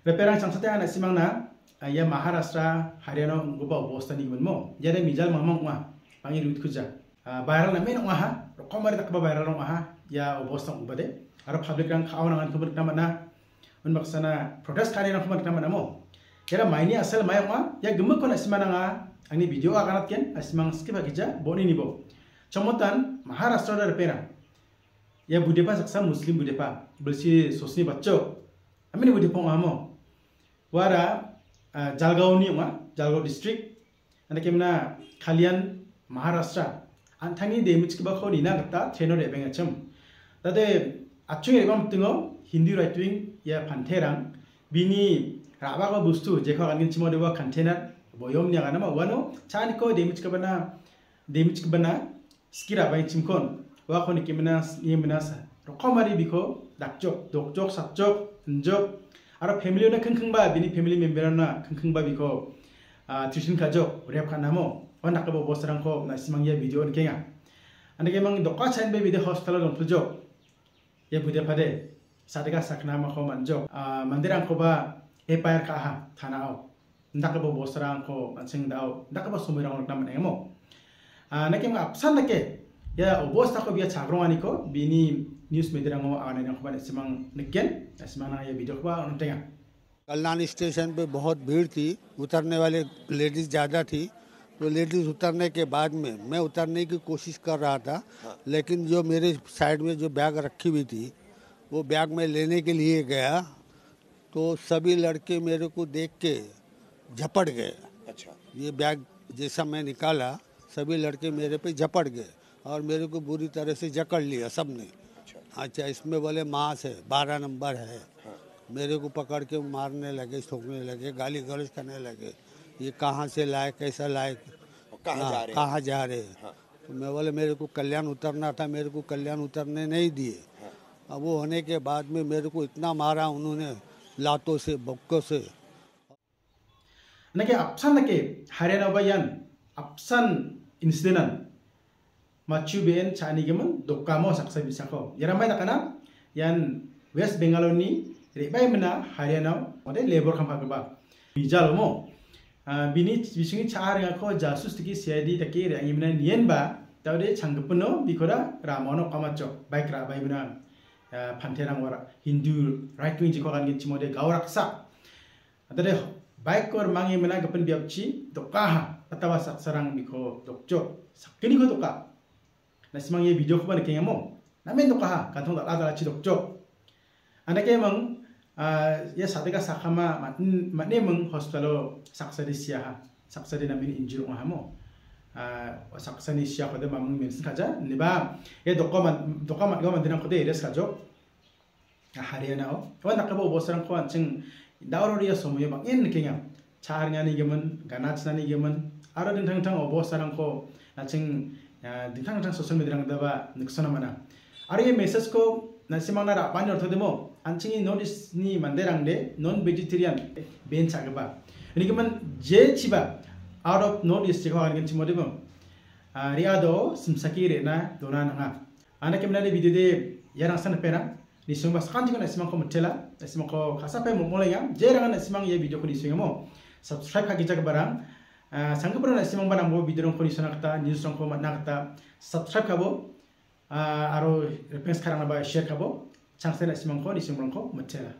Reperang sangsate anak simang na ya Maharashtra Haryana guba bosta ni mo ya de mijal mamang wa pangi lut kuja viral na men wa ha rokomari takba viral wa ha ya bosta guba de aro public rang khawana ngan kubur nama na un maksana protest kali na kubur nama na mo ya maini asal mayang wa ya gemuk kona simana nga angni video akanat ken asimang skip akija boni ni bo chomotan Maharashtra repera ya budepa saksa muslim budepa belsi sosni bacco amini budepa ngamo wara Jalgaon ni Jalgaon district anda kemna kalian Maharashtra antani demich kiba ko nina gata trainer rebeng acham tade achung rebam tingo Hindu right wing ya panterang bini raba ko bustu je ko angin chimo dewa container boyom nya gana ma wano chani ko demich kibana skira bai chimkon wa ko ni kemna yemna sa rokomari biko dakjok dokjok sakjok njok aro family na khengkhengba bini family member na khengkhengba biko tuition kajo rep khanamo wana ka bo bosrang ko na simangya video nkenga ande kemang dokka chain be video hostel don pujo ye bude pade sadega sakna ma ko manjo mandirang ko ba epair ka ha thanao ndaka bo bosrang ko ansing dao ndaka ba sumirang na manemo na kemang apsan nake ya obosta ko biya chagrongani ko bini news में दिरांगो आने ने खबर सिमंग निकल सिमंग ये video खबर उन्हें कल्याण station पे बहुत भीड़ थी उतरने वाले लेडीज़ ज़्यादा थी तो लेडीज़ उतरने के बाद में मैं उतरने की कोशिश कर रहा था लेकिन जो मेरे साइड में जो बैग रखी हुई थी वो बैग में लेने के लिए गया तो सभी लड़के मेरे को देख के झपट गए। अच्छा ये बैग जैसा मैं निकाला सभी लड़के मेरे पे झपट गए और मेरे को बुरी तरह से जकड़ लिया सबने। अच्छा इसमें बोले मास है 12 नंबर है। हाँ। मेरे को पकड़ के मारने लगे ठोकने लगे गाली गलौज करने लगे ये कहाँ से लाए कैसा लाए कहाँ जा रहे हैं। हाँ। तो मैं बोले मेरे को कल्याण उतरना था मेरे को कल्याण उतरने नहीं दिए। हाँ। अब वो होने के बाद में मेरे को इतना मारा उन्होंने लातों से बक्कों से नके अपसन नके हरियाणा बयान option incident Machu ben chani gemen dokamo saksa bisa ko yaramai takana yan West Bengal ni rebai mena Haryana ode labor kampa ba bijal mo bini bisingi char nga ko jasus tiki CID taki rangi mena nien ba tawde changgepno bikora ramono kamacho baik rabai mena panterang wara Hindu right wing jiko kan gichi mode gauraksa atade baik kor mangi mena gepen biapchi dokaha atawa saksarang biko dokjo sakini ko doka na simang ye video ko ba nkenga mo namen doka kantong dala chi dokjo anda ke mang ye sadega sakama matne mang hospitalo saksadi sia saksadi namin injur ha mo saksani sia ko de mamung men kaja niba ye dokoman goman dinang ko de res kajo Haryana o wana ka bo bosrang ko anching dauroriya somoy bang en nkenga charnya ni gemen ganachna ni gemen aro din thang obosarang ko aching ditang social media rang daba nuksana mana are ye message ko nasimang na rapani ortho demo anchingi notice ni manderang de non vegetarian ben chagba ini keman je chiba out of notice chiko kan chimo demo riado simsaki re na dona nanga ana kemna de video de yarang san pera ni sumba sakanti ko nasimang ko mutela nasimang ko kasape mo molaya je rang nasimang ye video ko ni singamo subscribe ka gija barang Sanggup na simang barang bo video ko ni sonakta news ko nakta subscribe kabo aro reference karang na ba share kabo changse na simang ko ni simang ko matela